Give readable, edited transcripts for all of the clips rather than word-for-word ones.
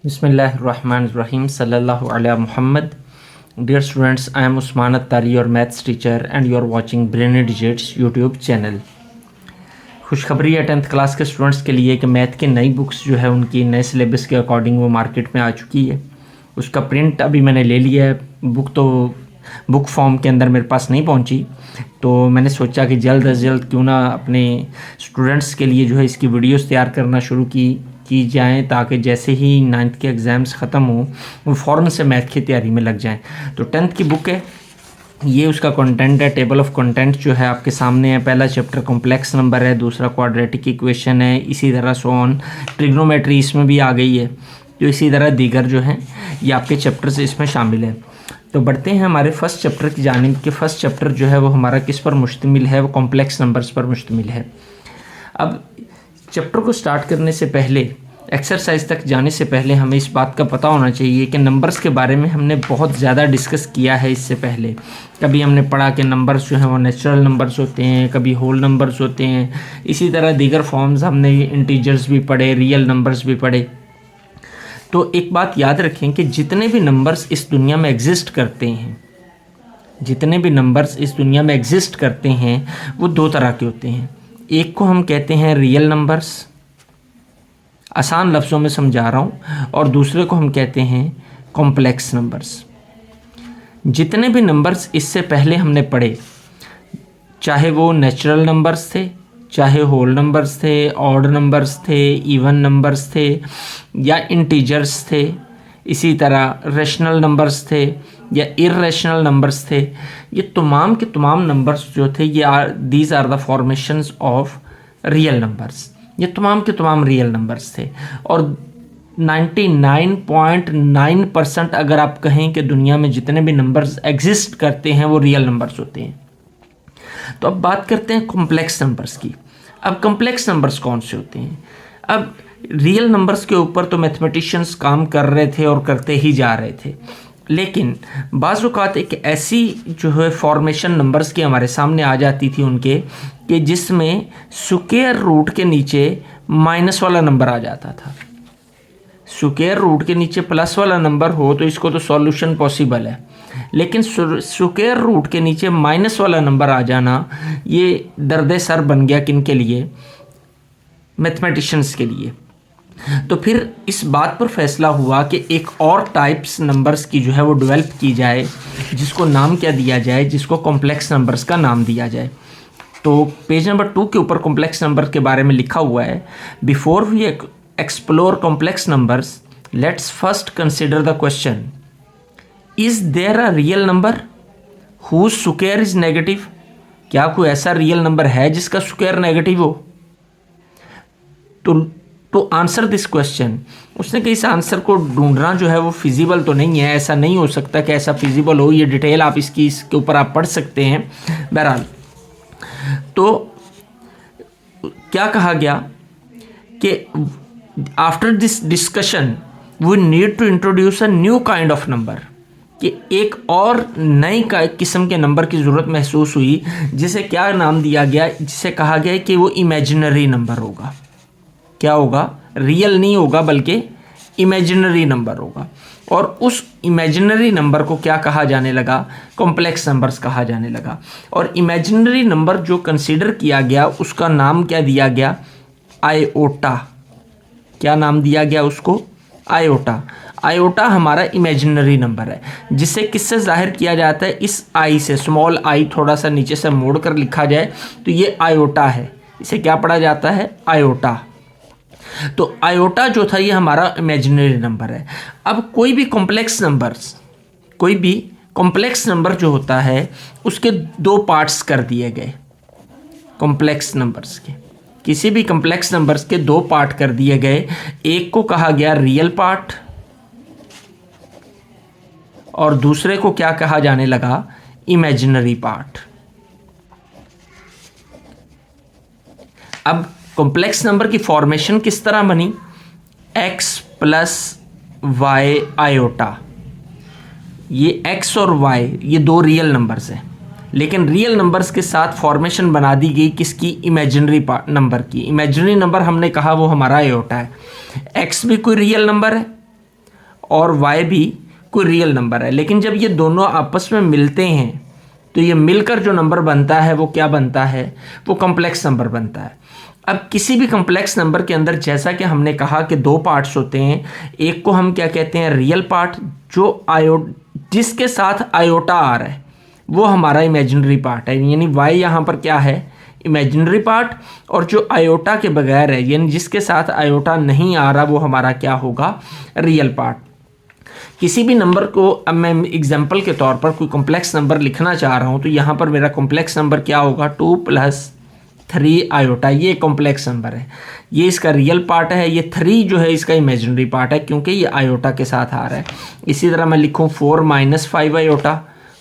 Bismillahirrahmanirrahim. Sallallahu ala Muhammad. Dear students, I am Usman Attari, your maths teacher, and you are watching Brainy Digits YouTube channel. खुशखबरी है 10th class के students के लिए कि math की नई books जो है उनकी नए सिलेबस के अकॉर्डिंग वो मार्केट में आ चुकी है। उसका प्रिंट अभी मैंने ले लिया है। बुक तो बुक फॉर्म के अंदर मेरे पास नहीं पहुंची, तो मैंने सोचा कि जल्द अज जल्द क्यों ना अपने स्टूडेंट्स के लिए जो है इसकी वीडियोस तैयार करना शुरू की जाएँ, ताकि जैसे ही 9th के एग्ज़ाम्स ख़त्म हो वो फ़ौरन से मैथ की तैयारी में लग जाएँ। तो 10th की बुक है, ये उसका कंटेंट है। टेबल ऑफ कंटेंट जो है आपके सामने है। पहला चैप्टर कॉम्प्लेक्स नंबर है, दूसरा क्वाड्रेटिक इक्वेशन है, इसी तरह सो ऑन। ट्रिग्नोमेट्री इसमें भी आ गई है। तो इसी तरह दीगर जो हैं ये आपके चैप्टर्स इसमें शामिल है। तो बढ़ते हैं हमारे फर्स्ट चैप्टर की जानिब कि फ़र्स्ट चैप्टर जो है वो हमारा किस पर मुश्तमिल है, वो कॉम्प्लेक्स नंबर्स पर मुश्तमिल है। अब चैप्टर को स्टार्ट करने से पहले, एक्सरसाइज तक जाने से पहले हमें इस बात का पता होना चाहिए कि नंबर्स के बारे में हमने बहुत ज़्यादा डिस्कस किया है इससे पहले। कभी हमने पढ़ा कि नंबर्स जो हैं वो नेचुरल नंबर्स होते हैं, कभी होल नंबर्स होते हैं, इसी तरह दीगर फॉर्म्स हमने इंटीजर्स भी पढ़े, रियल नंबर्स भी पढ़े। तो एक बात याद रखें कि जितने भी नंबर्स इस दुनिया में एग्जिस्ट करते हैं, जितने भी नंबर्स इस दुनिया में एग्जिस्ट करते हैं वो दो तरह के होते हैं। एक को हम कहते हैं रियल नंबर्स, आसान लफ्ज़ों में समझा रहा हूँ, और दूसरे को हम कहते हैं कॉम्प्लेक्स नंबर्स। जितने भी नंबर्स इससे पहले हमने पढ़े, चाहे वो नेचुरल नंबर्स थे, चाहे होल नंबर्स थे, ऑड नंबर्स थे, इवन नंबर्स थे, या इंटीजर्स थे, इसी तरह रेशनल नंबर्स थे या इर्रेशनल नंबर्स थे, ये तमाम के तमाम नंबर्स जो थे ये these are the formations of real numbers. ये तमाम के तमाम रियल नंबर्स थे। और 99.9% अगर आप कहें कि दुनिया में जितने भी नंबर्स एग्जिस्ट करते हैं वो रियल नंबर्स होते हैं। तो अब बात करते हैं कॉम्प्लेक्स नंबर्स की। अब कॉम्प्लेक्स नंबर्स कौन से होते हैं? अब रियल नंबर्स के ऊपर तो मैथमेटिशियंस काम कर रहे थे और करते ही जा रहे थे, लेकिन बाज़ औक़ात एक ऐसी जो है फॉर्मेशन नंबर्स की हमारे सामने आ जाती थी उनके, कि जिसमें स्क्वायर रूट के नीचे माइनस वाला नंबर आ जाता था। स्क्वायर रूट के नीचे प्लस वाला नंबर हो तो इसको तो सॉल्यूशन पॉसिबल है, लेकिन स्क्वायर रूट के नीचे माइनस वाला नंबर आ जाना ये दर्द सर बन गया किन के लिए? मैथमेटिशियंस के लिए। तो फिर इस बात पर फैसला हुआ कि एक और टाइप्स नंबर्स की जो है वो डेवलप की जाए, जिसको नाम क्या दिया जाए? जिसको कॉम्प्लेक्स नंबर्स का नाम दिया जाए। तो पेज नंबर 2 के ऊपर कॉम्प्लेक्स नंबर के बारे में लिखा हुआ है, before we explore complex numbers let's first consider the question, is there a real number whose square is negative? क्या कोई ऐसा रियल नंबर है जिसका स्क्वायर नेगेटिव हो? तो आंसर दिस क्वेश्चन, उसने कहा इस आंसर को ढूंढना जो है वो फिजिबल तो नहीं है, ऐसा नहीं हो सकता कि ऐसा फिजिबल हो। ये डिटेल आप इसके ऊपर आप पढ़ सकते हैं। बहरहाल तो क्या कहा गया कि after this discussion we need to introduce a new kind of number, कि एक और नई किस्म के नंबर की ज़रूरत महसूस हुई, जिसे क्या नाम दिया गया? जिसे कहा गया कि वो इमेजिनरी नंबर होगा। क्या होगा? रियल नहीं होगा बल्कि इमेजिनरी नंबर होगा। और उस इमेजिनरी नंबर को क्या कहा जाने लगा? कॉम्प्लेक्स नंबर्स कहा जाने लगा। और इमेजिनरी नंबर जो कंसीडर किया गया उसका नाम क्या दिया गया? आयोटा। क्या नाम दिया गया उसको? आयोटा। आयोटा हमारा इमेजिनरी नंबर है, जिसे किससे जाहिर किया जाता है? इस आई से। स्मॉल आई थोड़ा सा नीचे से मोड़ कर लिखा जाए तो ये आयोटा है। इसे क्या पढ़ा जाता है? आयोटा। तो आयोटा जो था ये हमारा इमेजिनरी नंबर है। अब कोई भी कॉम्प्लेक्स नंबर जो होता है उसके दो पार्ट्स कर दिए गए। कॉम्प्लेक्स नंबर्स के, किसी भी कॉम्प्लेक्स नंबर्स के दो पार्ट कर दिए गए। एक को कहा गया रियल पार्ट और दूसरे को क्या कहा जाने लगा? Imaginary part. अब कॉम्प्लेक्स नंबर की फॉर्मेशन किस तरह बनी? x plus y iota. ये x और y ये दो रियल नंबर्स हैं, लेकिन रियल नंबर्स के साथ फॉर्मेशन बना दी गई किसकी? इमेजिनरी नंबर की। इमेजिनरी नंबर हमने कहा वो हमारा आयोटा है। x भी कोई रियल नंबर है, और वाई भी कोई रियल नंबर है, लेकिन जब ये दोनों आपस में मिलते हैं तो ये मिलकर जो नंबर बनता है वो क्या बनता है, वो कॉम्प्लेक्स नंबर बनता है। अब किसी भी कॉम्प्लेक्स नंबर के अंदर जैसा कि हमने कहा कि दो पार्ट्स होते हैं, एक को हम क्या कहते हैं, रियल पार्ट, जो जिसके साथ आयोटा आ रहा है वो हमारा इमेजिनरी पार्ट है, यानी वाई यहाँ पर क्या है, इमेजिनरी पार्ट, और जो आयोटा के बगैर है यानी जिसके साथ आयोटा नहीं आ रहा वो हमारा क्या होगा, रियल पार्ट। किसी भी नंबर को, अब मैं एग्जांपल के तौर पर कोई कॉम्प्लेक्स नंबर लिखना चाह रहा हूँ तो यहाँ पर मेरा कॉम्प्लेक्स नंबर क्या होगा, 2 + 3 आयोटा, ये कॉम्प्लेक्स नंबर है, ये इसका रियल पार्ट है, ये 3 जो है इसका इमेजिनरी पार्ट है क्योंकि ये आयोटा के साथ आ रहा है। इसी तरह मैं लिखूँ 4 - 5 आयोटा,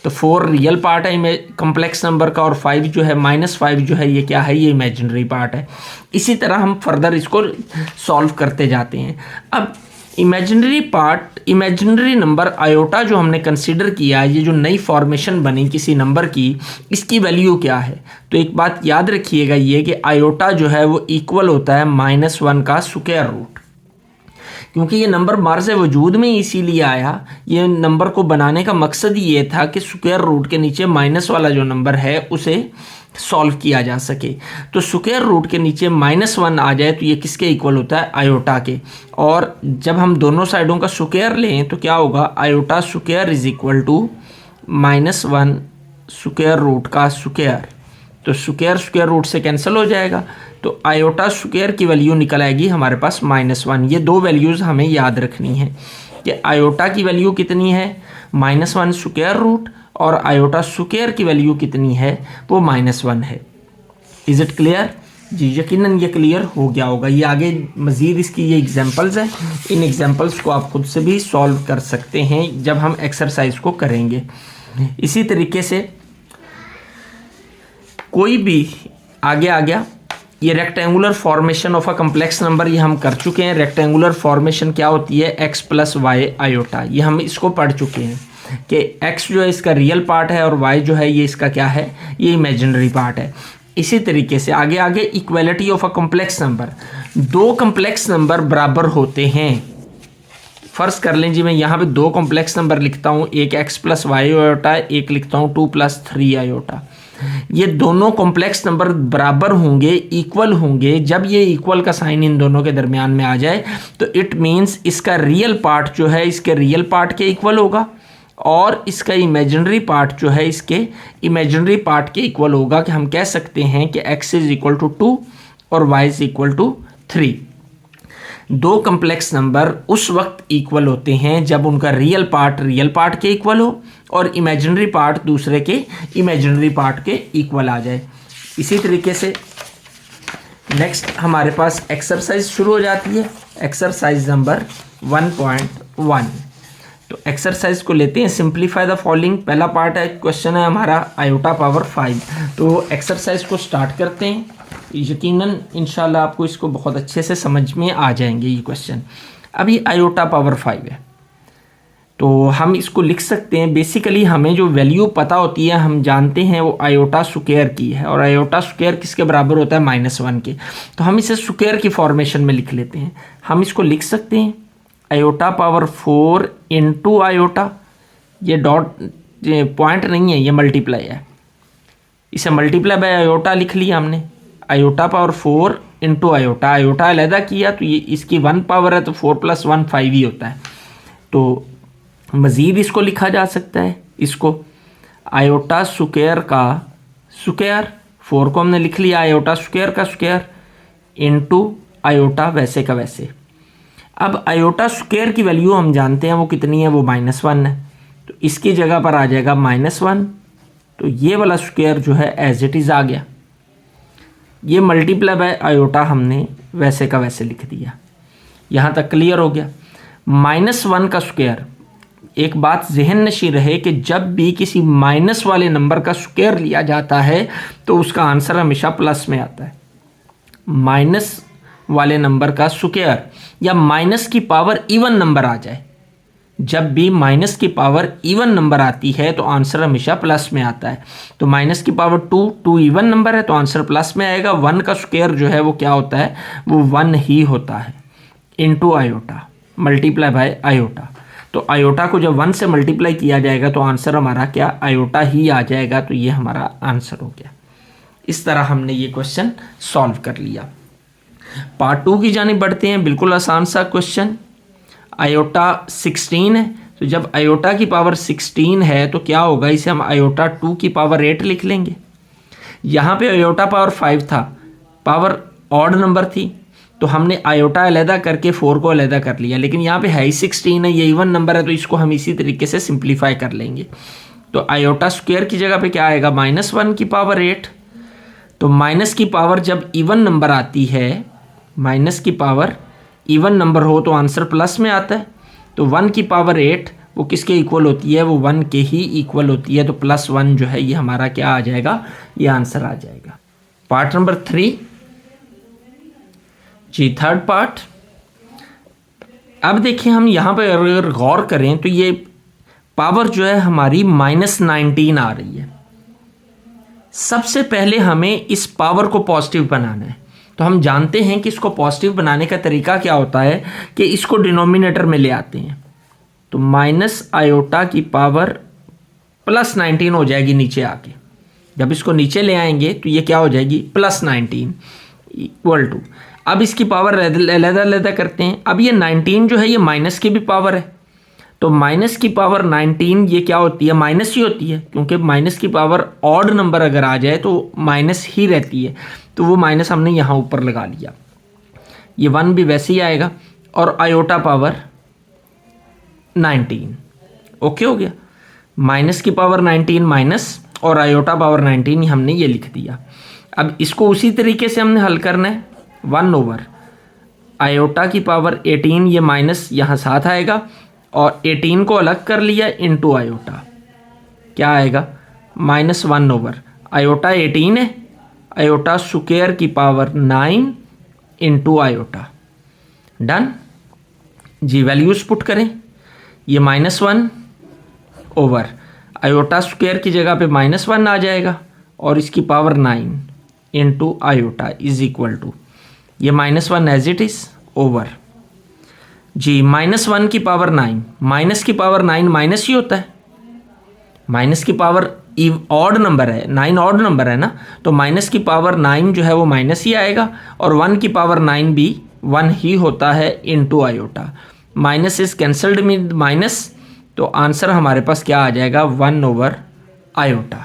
तो 4 रियल पार्ट है कॉम्प्लेक्स नंबर का, और 5 जो है -5 जो है ये क्या है, ये इमेजिनरी पार्ट है। इसी तरह हम फर्दर इसको सॉल्व करते जाते हैं। अब imaginary part, imaginary number iota जो हमने कंसीडर किया, ये जो नई फॉर्मेशन बनी किसी नंबर की, इसकी वैल्यू क्या है, तो एक बात याद रखिएगा ये कि आयोटा जो है वो इक्वल होता है -1 का स्क्वायर रूट, क्योंकि ये नंबर मार्ज वजूद में इसीलिए आया, ये नंबर को बनाने का मकसद ये था कि स्क्वायर रूट के नीचे माइनस वाला जो नंबर है उसे सॉल्व किया जा सके। तो स्क्वायर रूट के नीचे -1 आ जाए तो ये किसके इक्वल होता है, आयोटा के, और जब हम दोनों साइडों का स्क्वायर लें तो क्या होगा, iota square is equal to -1 square root का स्क्वायर, तो स्क्वायर रूट से कैंसिल हो जाएगा, तो आयोटा स्क्वायर की वैल्यू निकल आएगी हमारे पास -1। ये दो वैल्यूज़ हमें याद रखनी है कि आयोटा की वैल्यू कितनी है, -1 स्क्वायर रूट, और आयोटा स्क्वायर की वैल्यू कितनी है, वो -1 है। इज़ इट क्लियर जी? यकीनन ये क्लियर हो गया होगा। ये आगे मज़ीद इसकी ये एग्जांपल्स हैं, इन एग्जांपल्स को आप खुद से भी सॉल्व कर सकते हैं जब हम एक्सरसाइज को करेंगे। इसी तरीके से कोई भी आगे आ गया, ये rectangular formation of a complex number ये हम कर चुके हैं। रेक्टेंगुलर फॉर्मेशन क्या होती है, x + y आयोटा, ये हम इसको पढ़ चुके हैं कि x जो है इसका रियल पार्ट है और y जो है ये इसका क्या है, ये इमेजिनरी पार्ट है। इसी तरीके से आगे आगे equality of a complex number, दो कॉम्प्लेक्स नंबर बराबर होते हैं। फर्ज कर लें जी मैं यहाँ पे दो कॉम्प्लेक्स नंबर लिखता हूँ, एक x + y आयोटा, एक लिखता हूँ 2 + 3 आयोटा। ये दोनों कॉम्प्लेक्स नंबर बराबर होंगे, इक्वल होंगे। जब ये इक्वल का साइन इन दोनों के दरमियान में आ जाए तो इट मीन्स इसका रियल पार्ट जो है इसके रियल पार्ट के इक्वल होगा, और इसका इमेजिनरी पार्ट जो है इसके इमेजिनरी पार्ट के इक्वल होगा, कि हम कह सकते हैं कि x = 2 और y = 3। दो कॉम्प्लेक्स नंबर उस वक्त इक्वल होते हैं जब उनका रियल पार्ट के इक्वल हो और इमेजिनरी पार्ट दूसरे के इमेजिनरी पार्ट के इक्वल आ जाए। इसी तरीके से नेक्स्ट हमारे पास एक्सरसाइज शुरू हो जाती है, एक्सरसाइज नंबर 1.1। तो एक्सरसाइज को लेते हैं, सिंप्लीफाई द फॉलोइंग। पहला पार्ट है, क्वेश्चन है हमारा आयोटा पावर 5। तो एक्सरसाइज को स्टार्ट करते हैं। यकीनन इंशाल्लाह आपको इसको बहुत अच्छे से समझ में आ जाएंगे ये क्वेश्चन। अभी आयोटा पावर 5 है तो हम इसको लिख सकते हैं। बेसिकली हमें जो वैल्यू पता होती है हम जानते हैं वो आयोटा स्क्वायर की है, और आयोटा स्क्वायर किसके बराबर होता है, -1 के। तो हम इसे स्क्वायर की फॉर्मेशन में लिख लेते हैं। हम इसको लिख सकते हैं आयोटा पावर 4 × आयोटा, ये डॉट पॉइंट नहीं है, ये मल्टीप्लाई है, इसे मल्टीप्लाई बाय आयोटा लिख लिया हमने। आयोटा पावर 4 × आयोटा, आयोटा अलहदा किया तो ये इसकी 1 पावर है तो 4 + 1 5 ही होता है। तो मज़ीद इसको लिखा जा सकता है, इसको आयोटा स्क्वायर का स्क्वायर, 4 को हमने लिख लिया आयोटा स्क्वायर का स्क्वायर × आयोटा वैसे का वैसे। अब आयोटा स्क्वायर की वैल्यू हम जानते हैं वो कितनी है, वो -1 है, तो इसकी जगह पर आ जाएगा -1। तो ये वाला स्क्वायर जो है एज इट इज़ आ गया। ये मल्टीप्लाई बाय आयोटा हमने वैसे का वैसे लिख दिया। यहाँ तक क्लियर हो गया। -1 का स्क्वायर, एक बात जहन नशी रहे कि जब भी किसी माइनस वाले नंबर का स्क्वायर लिया जाता है तो उसका आंसर हमेशा प्लस में आता है। माइनस वाले नंबर का स्क्वायर या माइनस की पावर इवन नंबर आ जाए, जब भी माइनस की पावर इवन नंबर आती है तो आंसर हमेशा प्लस में आता है। तो माइनस की पावर 2 इवन नंबर है तो आंसर प्लस में आएगा। 1 का स्क्वायर जो है वो क्या होता है, वो 1 ही होता है, × आयोटा मल्टीप्लाई बाय आयोटा। तो आयोटा को जब 1 से मल्टीप्लाई किया जाएगा तो आंसर हमारा क्या आयोटा ही आ जाएगा। तो ये हमारा आंसर हो गया। इस तरह हमने ये क्वेश्चन सॉल्व कर लिया। पार्ट 2 की जानिब बढ़ते हैं। बिल्कुल आसान सा क्वेश्चन। आयोटा 16 है, तो जब आयोटा की पावर 16 है तो क्या होगा, इसे हम आयोटा 2 की पावर 8 लिख लेंगे। यहाँ पे आयोटा पावर 5 था, पावर ऑड नंबर थी, तो हमने आयोटा अलहदा करके 4 को अलहदा कर लिया। लेकिन यहाँ पे है ही 16 है, ये इवन नंबर है, तो इसको हम इसी तरीके से सिंप्लीफाई कर लेंगे। तो आयोटा स्क्वायर की जगह पे क्या आएगा, -1 की पावर 8। तो माइनस की पावर जब इवन नंबर आती है, माइनस की पावर इवन नंबर हो तो आंसर प्लस में आता है। तो 1 की पावर 8 वो किसके इक्वल होती है, वो 1 के ही इक्वल होती है। तो +1 जो है ये हमारा क्या आ जाएगा, ये आंसर आ जाएगा। पार्ट नंबर 3 जी, थर्ड पार्ट। अब देखिए हम यहाँ पर अगर गौर करें तो ये पावर जो है हमारी -19 आ रही है। सबसे पहले हमें इस पावर को पॉजिटिव बनाना है। तो हम जानते हैं कि इसको पॉजिटिव बनाने का तरीका क्या होता है कि इसको डिनोमिनेटर में ले आते हैं। तो माइनस आयोटा की पावर +19 हो जाएगी नीचे आके। जब इसको नीचे ले आएंगे तो ये क्या हो जाएगी, +19 इक्वल टू, अब इसकी पावर अलग-अलग करते हैं। अब ये 19 जो है ये माइनस की भी पावर है, तो माइनस की पावर 19 ये क्या होती है, माइनस ही होती है, क्योंकि माइनस की पावर ऑड नंबर अगर आ जाए तो माइनस ही रहती है। तो वो माइनस हमने यहाँ ऊपर लगा लिया, ये 1 भी वैसे ही आएगा, और आयोटा पावर 19 ओके हो गया। माइनस की पावर 19 माइनस और आयोटा पावर 19 हमने ये लिख दिया। अब इसको उसी तरीके से हमने हल करना है। 1 ओवर आयोटा की पावर 18, ये माइनस यहाँ साथ आएगा, और 18 को अलग कर लिया इनटू आयोटा, क्या आएगा, -1 ओवर आयोटा 18 है, आयोटा स्क्वायर की पावर 9 इनटू आयोटा। डन जी, वैल्यूज पुट करें। ये -1 ओवर आयोटा स्क्वायर की जगह पे -1 आ जाएगा, और इसकी power 9 into iota is equal to, ये -1 एज इट इज ओवर जी, -1 की पावर 9, माइनस की पावर 9 माइनस ही होता है, माइनस की पावर ऑड नंबर है, 9 ऑड नंबर है ना, तो माइनस की पावर 9 जो है वो माइनस ही आएगा, और 1 की पावर 9 भी 1 ही होता है into iota. Minus is cancelled with minus, तो आंसर हमारे पास क्या आ जाएगा, 1 ओवर आयोटा।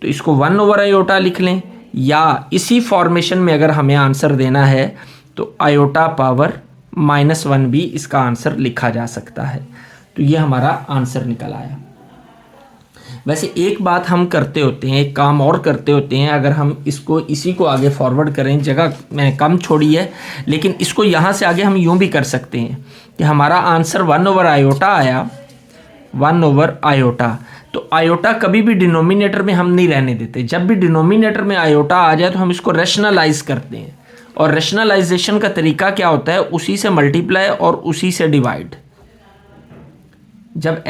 तो इसको 1 ओवर आयोटा लिख लें, या इसी फॉर्मेशन में अगर हमें आंसर देना है तो आयोटा पावर -1 भी इसका आंसर लिखा जा सकता है। तो ये हमारा आंसर निकल आया। वैसे एक बात हम करते होते हैं, एक काम और करते होते हैं, अगर हम इसको इसी को आगे फॉरवर्ड करें, जगह मैंने कम छोड़ी है, लेकिन इसको यहाँ से आगे हम यूँ भी कर सकते हैं कि हमारा आंसर 1 ओवर आयोटा आया, 1 ओवर आयोटा। तो आयोटा कभी भी डिनोमिनेटर में हम नहीं रहने देते। जब भी डिनोमिनेटर में आयोटा आ जाए तो हम इसको रैशनलाइज करते हैं, और रैशनलाइजेशन का तरीका क्या होता है, उसी से मल्टीप्लाई और उसी से डिवाइड। जब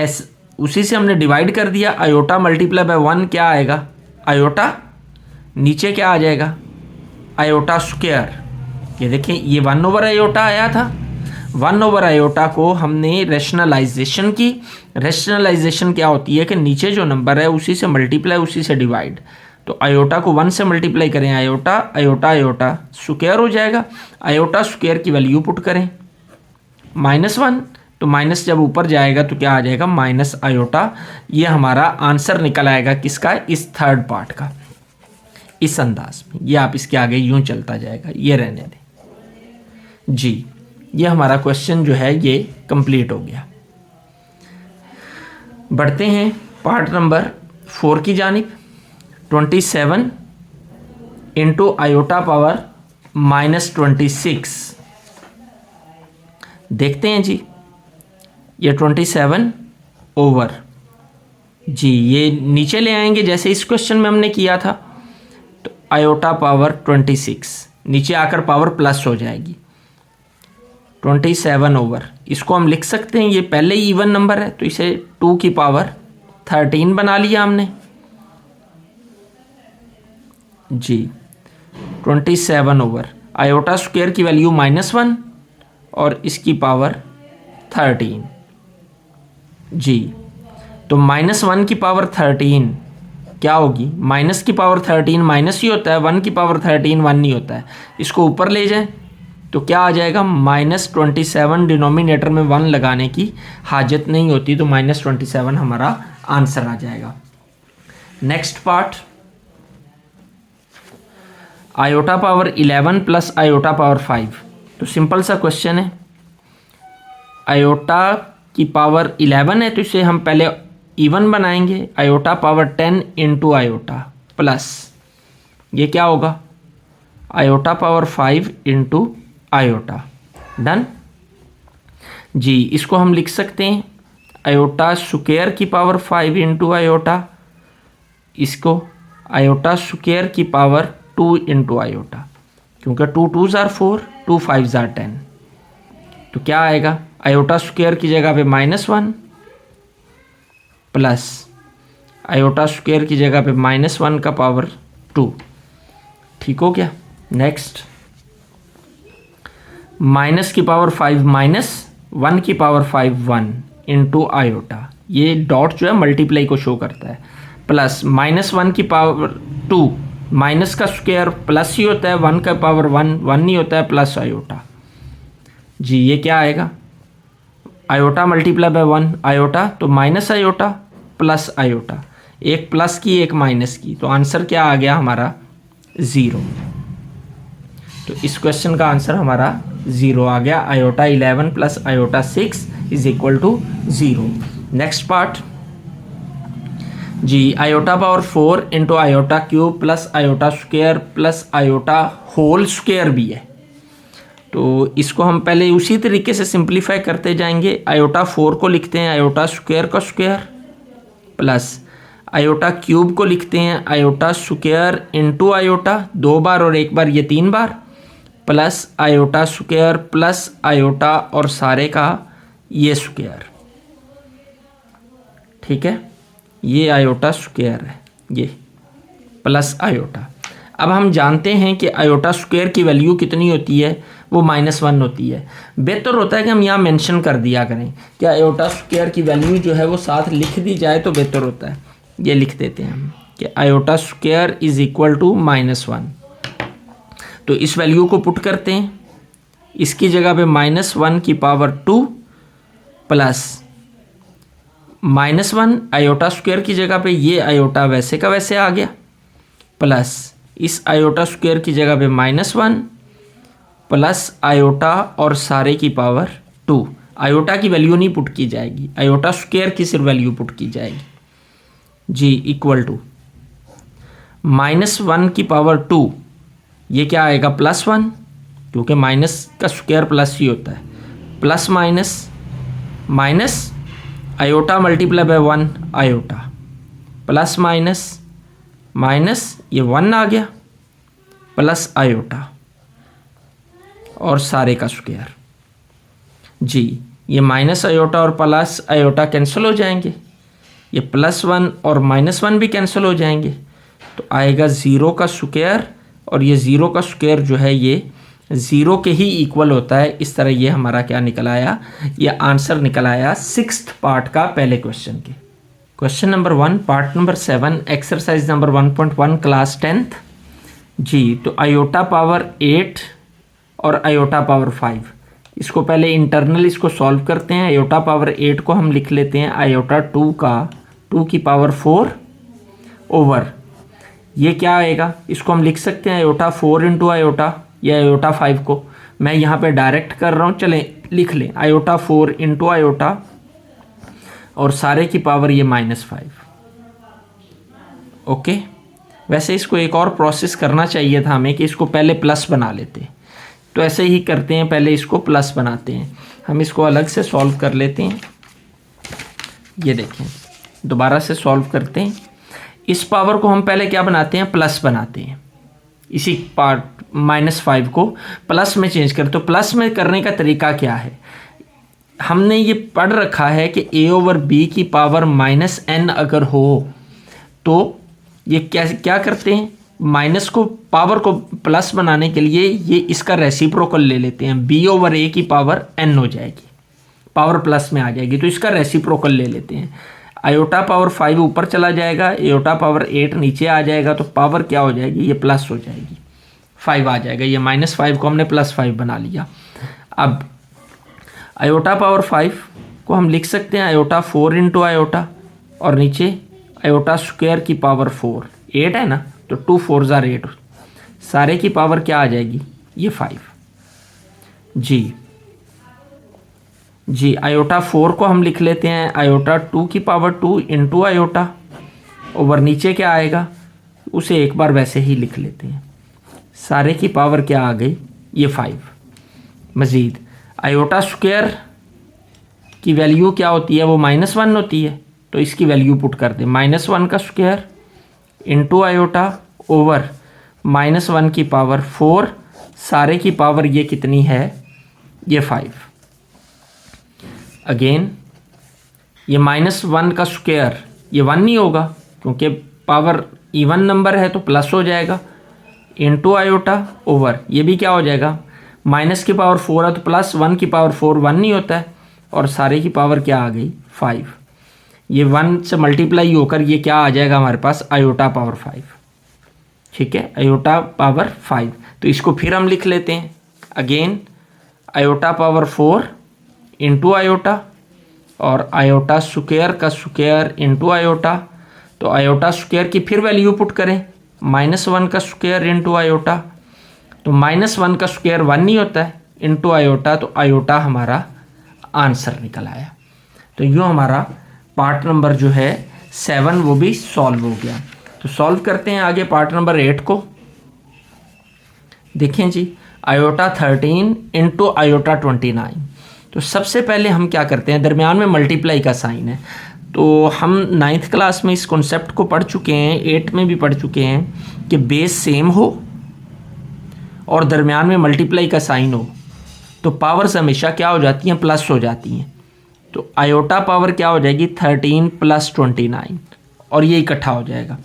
उसी से हमने डिवाइड कर दिया, आयोटा मल्टीप्लाई बाय 1 क्या आएगा, आयोटा, नीचे क्या आ जाएगा, आयोटा स्क्वायर। ये देखिए ये 1 ओवर आयोटा आया था, 1 ओवर आयोटा को हमने रैशनलाइजेशन की। रैशनलाइजेशन क्या होती है कि नीचे जो नंबर है उसी से मल्टीप्लाई उसी से डिवाइड। तो आयोटा को 1 से मल्टीप्लाई करें, आयोटा आयोटा आयोटा स्क्वायर हो जाएगा, आयोटा स्क्वायर की वैल्यू पुट करें -1, तो माइनस जब ऊपर जाएगा तो क्या आ जाएगा, माइनस आयोटा। ये हमारा आंसर निकल आएगा किसका, इस थर्ड पार्ट का, इस अंदाज में। ये आप इसके आगे यूं चलता जाएगा, ये रहने दें जी। ये हमारा क्वेश्चन जो है ये कंप्लीट हो गया। बढ़ते हैं पार्ट नंबर 4 की जानिब। 27 इंटू आयोटा पावर -26। देखते हैं जी, ये 27 ओवर जी, ये नीचे ले आएंगे जैसे इस क्वेश्चन में हमने किया था। तो आयोटा पावर 26 नीचे आकर पावर प्लस हो जाएगी, 27 ओवर, इसको हम लिख सकते हैं, ये पहले ही इवन नंबर है तो इसे 2 की पावर 13 बना लिया हमने जी। 27 ओवर आयोटा स्क्वायर की वैल्यू -1 और इसकी पावर 13 जी, तो -1 की पावर 13 क्या होगी? माइनस की पावर 13 माइनस ही होता है, 1 की पावर 13 1 नहीं होता है। इसको ऊपर ले जाएं तो क्या आ जाएगा? -27। डिनोमिनेटर में 1 लगाने की हाजत नहीं होती, तो -27 हमारा आंसर आ जाएगा। Next part, iota power 11 plus iota power 5। तो सिंपल सा क्वेश्चन है, आयोटा की पावर 11 है तो इसे हम पहले इवन बनाएंगे, iota power 10 into iota plus ये क्या होगा? Iota power 5 into iota. Done जी, इसको हम लिख सकते हैं आयोटा स्क्वायर की पावर 5 इंटू आयोटा, इसको आयोटा स्क्वायर की पावर 2 इंटू आयोटा, क्योंकि 2 2s are 4, 2 5s are 10। तो क्या आएगा? आयोटा स्क्वायर की जगह पे -1 प्लस आयोटा स्क्वायर की जगह पे -1 का पावर 2। ठीक हो गया। नेक्स्ट, माइनस की पावर 5 -1 की पावर 5 1 इंटू आयोटा, ये डॉट जो है मल्टीप्लाई को शो करता है, प्लस -1 की पावर 2, माइनस का स्क्वायर प्लस ही होता है, 1 का पावर 1 1 नहीं होता है, प्लस आयोटा। जी, ये क्या आएगा? आयोटा मल्टीप्लाई बाय 1 आयोटा, तो माइनस आयोटा प्लस आयोटा, एक प्लस की एक माइनस की, तो आंसर क्या आ गया हमारा? 0। तो इस क्वेश्चन का आंसर हमारा 0 आ गया। Iota 11 plus iota 6 is equal to 0। Next part जी, iota power 4 into iota cube plus iota square plus iota whole square भी है, तो इसको हम पहले उसी तरीके से सिंप्लीफाई करते जाएंगे। आयोटा 4 को लिखते हैं आयोटा स्क्वायर का स्क्वायर, प्लस आयोटा क्यूब को लिखते हैं आयोटा स्क्वायर इंटू आयोटा, 2 बार और 1 बार, ये 3 बार, plus iota square plus iota और सारे का ये स्क्वायर। ठीक है, ये आयोटा स्क्वायर है, ये प्लस आयोटा। अब हम जानते हैं कि आयोटा स्क्वायर की वैल्यू कितनी होती है? वो -1 होती है। बेहतर होता है कि हम यहाँ मेंशन कर दिया करें कि आयोटा स्क्वायर की वैल्यू जो है वो साथ लिख दी जाए तो बेहतर होता है। ये लिख देते हैं हम कि iota square is equal to -1। तो इस वैल्यू को पुट करते हैं, इसकी जगह पे -1 की पावर 2 प्लस -1 आयोटा स्क्वायर की जगह पे ये आयोटा वैसे का वैसे आ गया, प्लस इस आयोटा स्क्वायर की जगह पे -1 प्लस आयोटा और सारे की पावर 2। आयोटा की वैल्यू नहीं पुट की जाएगी, आयोटा स्क्वायर की सिर्फ वैल्यू पुट की जाएगी। जी, इक्वल टू -1 की पावर 2, ये क्या आएगा? +1, क्योंकि माइनस का स्क्वायर प्लस ही होता है, plus minus iota multiply by 1 iota, plus minus ये 1 आ गया, प्लस आयोटा और सारे का स्क्वायर। जी, ये माइनस आयोटा और प्लस आयोटा कैंसिल हो जाएंगे, ये +1 और -1 भी कैंसिल हो जाएंगे, तो आएगा 0 का स्क्वायर, और ये 0 का स्क्वायर जो है ये 0 के ही इक्वल होता है। इस तरह ये हमारा क्या निकल आया? ये आंसर निकल आया 6th पार्ट का पहले क्वेश्चन के। Question number 1 part number 7 exercise number 1.1 class 10th। जी, तो आयोटा पावर 8 और आयोटा पावर 5, इसको पहले इंटरनल इसको सॉल्व करते हैं। आयोटा पावर 8 को हम लिख लेते हैं आयोटा 2 की पावर 4 ओवर, ये क्या आएगा? इसको हम लिख सकते हैं आयोटा 4 इंटू आयोटा, या आयोटा 5 को मैं यहाँ पे डायरेक्ट कर रहा हूँ, चलें लिख लें आयोटा 4 इंटू आयोटा और सारे की पावर ये -5। ओके, वैसे इसको एक और प्रोसेस करना चाहिए था हमें कि इसको पहले प्लस बना लेते, तो ऐसे ही करते हैं, पहले इसको प्लस बनाते हैं। हम इसको अलग से सॉल्व कर लेते हैं। ये देखें, दोबारा से सॉल्व करते हैं। इस पावर को हम पहले क्या बनाते हैं? प्लस बनाते हैं। इसी पार्ट -5 को प्लस में चेंज करते, तो प्लस में करने का तरीका क्या है? हमने ये पढ़ रखा है कि a/b की पावर -n अगर हो तो ये क्या करते हैं? माइनस को पावर को प्लस बनाने के लिए ये इसका रेसिप्रोकल ले लेते हैं, b/a की पावर n हो जाएगी। पावर प्लस में आ जाएगी। तो इसका रेसिप्रोकल ले लेते हैं। आयोटा पावर 5 ऊपर चला जाएगा, आयोटा पावर 8 नीचे आ जाएगा, तो पावर क्या हो जाएगी, ये प्लस हो जाएगी, 5 आ जाएगा। ये -5 को हमने +5 बना लिया। अब आयोटा पावर 5 को हम लिख सकते हैं आयोटा 4 इंटू आयोटा, और नीचे आयोटा स्क्वायर की पावर 4, 8 है ना, तो 2 4 ज़ा 8, सारे की पावर क्या आ जाएगी, ये 5। जी आयोटा 4 को हम लिख लेते हैं आयोटा 2 की पावर 2 इंटू आयोटा, ओवर नीचे क्या आएगा, उसे एक बार वैसे ही लिख लेते हैं, सारे की पावर क्या आ गई, ये 5। मज़ीद आयोटा स्क्वायर की वैल्यू क्या होती है, वो -1 होती है, तो इसकी वैल्यू पुट कर दें, -1 का स्क्वायर इंटू आयोटा ओवर -1 की पावर 4, सारे की पावर ये कितनी है, ये 5। अगेन ये -1 का स्क्वायर, ये 1 नहीं होगा क्योंकि पावर इवन नंबर है तो प्लस हो जाएगा, इंटू आयोटा ओवर ये भी क्या हो जाएगा, माइनस की पावर 4 है तो +1 की पावर 4 1 नहीं होता है, और सारे की पावर क्या आ गई, 5। ये 1 से मल्टीप्लाई होकर ये क्या आ जाएगा हमारे पास, आयोटा पावर 5। ठीक है, आयोटा पावर 5। तो इसको फिर हम लिख लेते हैं again, iota power 4 into iota, और आयोटा स्क्वायर का स्क्वायर इंटू आयोटा, तो आयोटा स्क्वायर की फिर वैल्यू पुट करें, -1 का स्क्वायर इंटू आयोटा, तो -1 का स्क्वायर 1 नहीं होता है, इंटू आयोटा, तो आयोटा हमारा आंसर निकल आया। तो यूँ हमारा पार्ट नंबर जो है 7 वो भी सॉल्व हो गया। तो सॉल्व करते हैं आगे पार्ट नंबर 8 को। देखें जी, आयोटा 13 इंटू आयोटा 29। तो सबसे पहले हम क्या करते हैं, दरमियान में मल्टीप्लाई का साइन है, तो हम 9th क्लास में इस कॉन्सेप्ट को पढ़ चुके हैं, 8 में भी पढ़ चुके हैं कि बेस सेम हो और दरमियान में मल्टीप्लाई का साइन हो तो पावर्स हमेशा क्या हो जाती हैं, प्लस हो जाती हैं। तो आयोटा पावर क्या हो जाएगी, 13 + 29, और ये इकट्ठा हो जाएगा,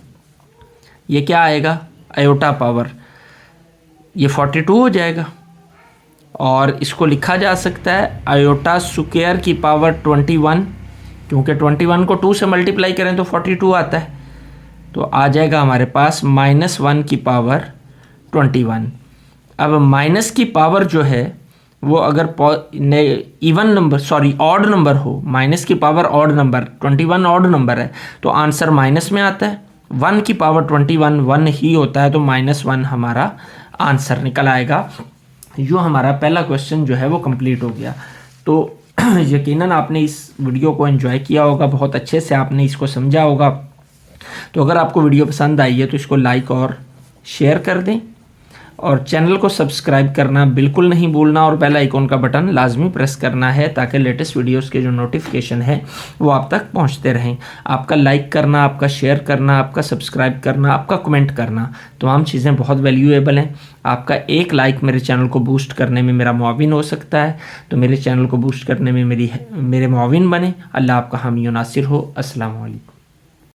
ये क्या आएगा, आयोटा पावर ये 42 हो जाएगा, और इसको लिखा जा सकता है आयोटा स्क्वायर की पावर 21, क्योंकि 21 को 2 से मल्टीप्लाई करें तो 42 आता है, तो आ जाएगा हमारे पास -1 की पावर 21। अब माइनस की पावर जो है वो अगर इवन नंबर ऑड नंबर हो, माइनस की power odd number, 21 odd number है तो आंसर माइनस में आता है, 1 की पावर 21 1 ही होता है, तो -1 हमारा आंसर निकल आएगा। यूँ हमारा पहला क्वेश्चन जो है वो कंप्लीट हो गया। तो यकीनन आपने इस वीडियो को एंजॉय किया होगा, बहुत अच्छे से आपने इसको समझा होगा। तो अगर आपको वीडियो पसंद आई है तो इसको लाइक और शेयर कर दें, और चैनल को सब्सक्राइब करना बिल्कुल नहीं भूलना, और बेल आइकॉन का बटन लाजमी प्रेस करना है ताकि लेटेस्ट वीडियोस के जो नोटिफिकेशन है वो आप तक पहुंचते रहें। आपका लाइक करना, आपका शेयर करना, आपका सब्सक्राइब करना, आपका कमेंट करना, तमाम चीज़ें बहुत वैल्यूएबल हैं। आपका एक लाइक मेरे चैनल को बूस्ट करने में मेरा मुआविन हो सकता है, तो मेरे चैनल को बूस्ट करने में मेरे मुआविन बने। अल्लाह आपका हामी और नासिर हो। अस्सलाम वालेकुम।